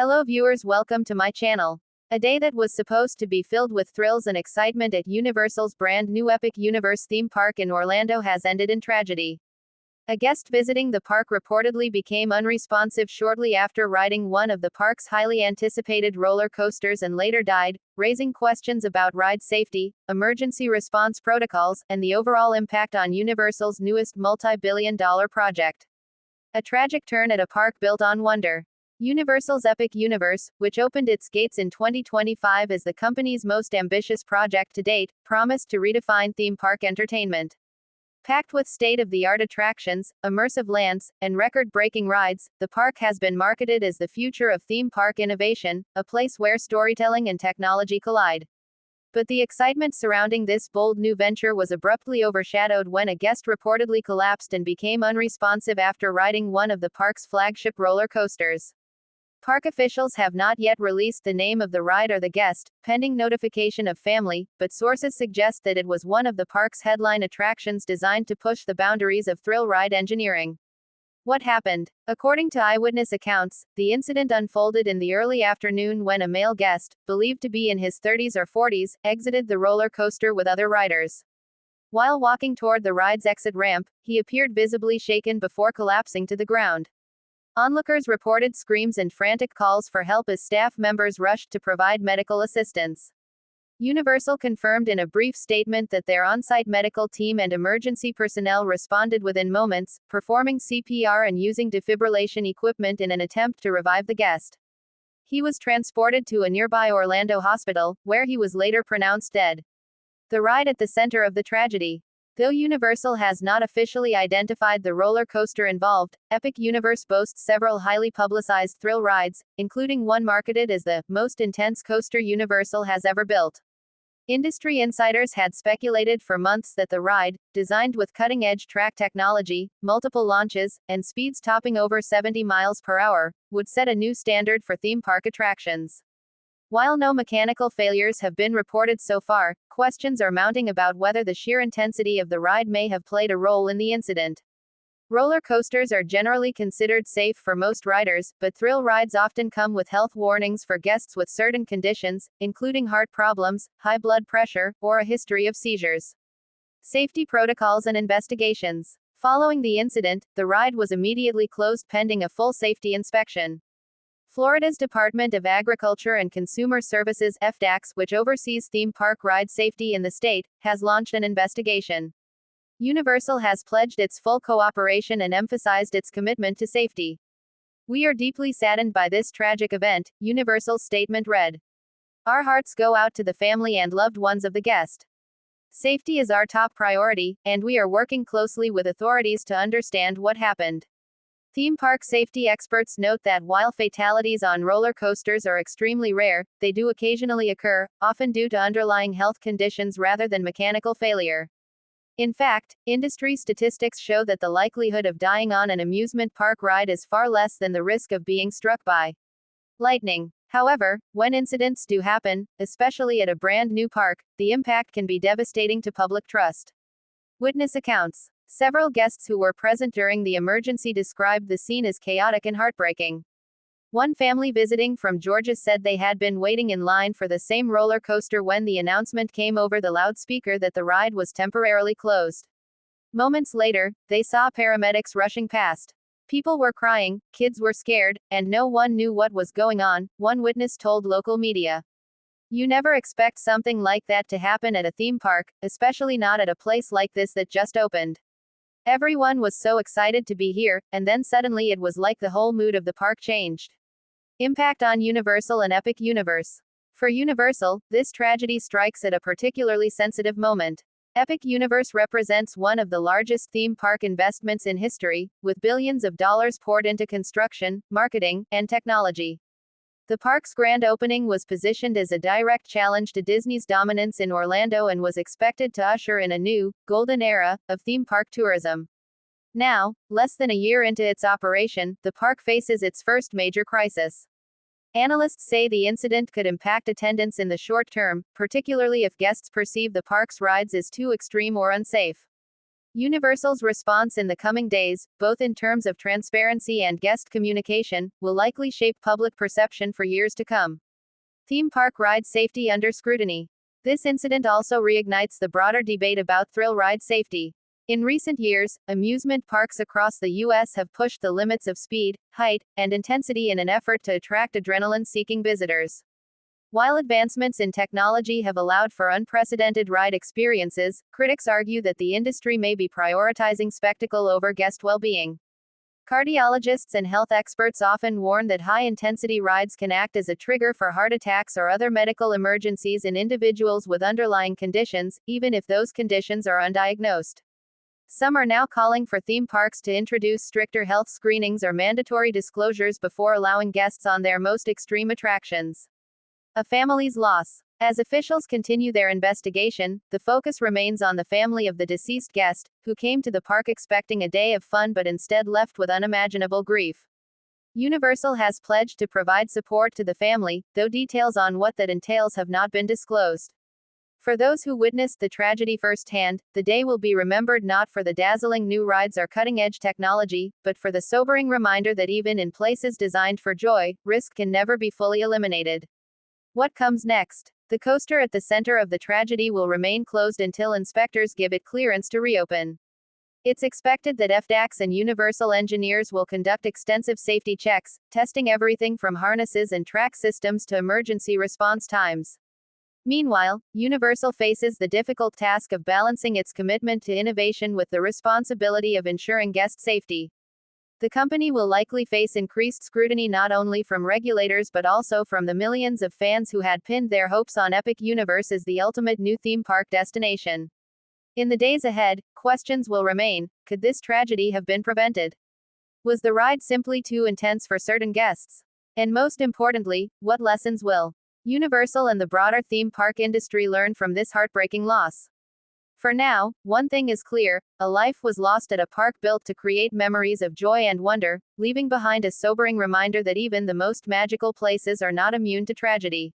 Hello viewers, welcome to my channel. A day that was supposed to be filled with thrills and excitement at Universal's brand new Epic Universe theme park in Orlando has ended in tragedy. A guest visiting the park reportedly became unresponsive shortly after riding one of the park's highly anticipated roller coasters and later died, raising questions about ride safety, emergency response protocols, and the overall impact on Universal's newest multi-billion-dollar project. A tragic turn at a park built on wonder. Universal's Epic Universe, which opened its gates in 2025 as the company's most ambitious project to date, promised to redefine theme park entertainment. Packed with state-of-the-art attractions, immersive lands, and record-breaking rides, the park has been marketed as the future of theme park innovation, a place where storytelling and technology collide. But the excitement surrounding this bold new venture was abruptly overshadowed when a guest reportedly collapsed and became unresponsive after riding one of the park's flagship roller coasters. Park officials have not yet released the name of the ride or the guest, pending notification of family, but sources suggest that it was one of the park's headline attractions designed to push the boundaries of thrill ride engineering. What happened? According to eyewitness accounts, the incident unfolded in the early afternoon when a male guest, believed to be in his 30s or 40s, exited the roller coaster with other riders. While walking toward the ride's exit ramp, he appeared visibly shaken before collapsing to the ground. Onlookers reported screams and frantic calls for help as staff members rushed to provide medical assistance. Universal confirmed in a brief statement that their on-site medical team and emergency personnel responded within moments, performing CPR and using defibrillation equipment in an attempt to revive the guest. He was transported to a nearby Orlando hospital, where he was later pronounced dead. The ride at the center of the tragedy. Though Universal has not officially identified the roller coaster involved, Epic Universe boasts several highly publicized thrill rides, including one marketed as the most intense coaster Universal has ever built. Industry insiders had speculated for months that the ride, designed with cutting-edge track technology, multiple launches, and speeds topping over 70 miles per hour, would set a new standard for theme park attractions. While no mechanical failures have been reported so far, questions are mounting about whether the sheer intensity of the ride may have played a role in the incident. Roller coasters are generally considered safe for most riders, but thrill rides often come with health warnings for guests with certain conditions, including heart problems, high blood pressure, or a history of seizures. Safety protocols and investigations. Following the incident, the ride was immediately closed pending a full safety inspection. Florida's Department of Agriculture and Consumer Services (FDACS), which oversees theme park ride safety in the state, has launched an investigation. Universal has pledged its full cooperation and emphasized its commitment to safety. "We are deeply saddened by this tragic event," Universal's statement read. "Our hearts go out to the family and loved ones of the guest. Safety is our top priority, and we are working closely with authorities to understand what happened." Theme park safety experts note that while fatalities on roller coasters are extremely rare, they do occasionally occur, often due to underlying health conditions rather than mechanical failure. In fact, industry statistics show that the likelihood of dying on an amusement park ride is far less than the risk of being struck by lightning. However, when incidents do happen, especially at a brand new park, the impact can be devastating to public trust. Witness accounts. Several guests who were present during the emergency described the scene as chaotic and heartbreaking. One family visiting from Georgia said they had been waiting in line for the same roller coaster when the announcement came over the loudspeaker that the ride was temporarily closed. Moments later, they saw paramedics rushing past. People were crying, kids were scared, and no one knew what was going on, one witness told local media. "You never expect something like that to happen at a theme park, especially not at a place like this that just opened. Everyone was so excited to be here, and then suddenly it was like the whole mood of the park changed." Impact on Universal and Epic Universe. For Universal, this tragedy strikes at a particularly sensitive moment. Epic Universe represents one of the largest theme park investments in history, with billions of dollars poured into construction, marketing, and technology. The park's grand opening was positioned as a direct challenge to Disney's dominance in Orlando and was expected to usher in a new, golden era, of theme park tourism. Now, less than a year into its operation, the park faces its first major crisis. Analysts say the incident could impact attendance in the short term, particularly if guests perceive the park's rides as too extreme or unsafe. Universal's response in the coming days, both in terms of transparency and guest communication, will likely shape public perception for years to come. Theme park ride safety under scrutiny. This incident also reignites the broader debate about thrill ride safety. In recent years, amusement parks across the U.S. have pushed the limits of speed, height, and intensity in an effort to attract adrenaline-seeking visitors. While advancements in technology have allowed for unprecedented ride experiences, critics argue that the industry may be prioritizing spectacle over guest well-being. Cardiologists and health experts often warn that high-intensity rides can act as a trigger for heart attacks or other medical emergencies in individuals with underlying conditions, even if those conditions are undiagnosed. Some are now calling for theme parks to introduce stricter health screenings or mandatory disclosures before allowing guests on their most extreme attractions. A family's loss. As officials continue their investigation, the focus remains on the family of the deceased guest, who came to the park expecting a day of fun but instead left with unimaginable grief. Universal has pledged to provide support to the family, though details on what that entails have not been disclosed. For those who witnessed the tragedy firsthand, the day will be remembered not for the dazzling new rides or cutting-edge technology, but for the sobering reminder that even in places designed for joy, risk can never be fully eliminated. What comes next? The coaster at the center of the tragedy will remain closed until inspectors give it clearance to reopen. It's expected that FDAX and Universal engineers will conduct extensive safety checks, testing everything from harnesses and track systems to emergency response times. Meanwhile, Universal faces the difficult task of balancing its commitment to innovation with the responsibility of ensuring guest safety. The company will likely face increased scrutiny not only from regulators but also from the millions of fans who had pinned their hopes on Epic Universe as the ultimate new theme park destination. In the days ahead, questions will remain. Could this tragedy have been prevented? Was the ride simply too intense for certain guests? And most importantly, what lessons will Universal and the broader theme park industry learn from this heartbreaking loss? For now, one thing is clear: a life was lost at a park built to create memories of joy and wonder, leaving behind a sobering reminder that even the most magical places are not immune to tragedy.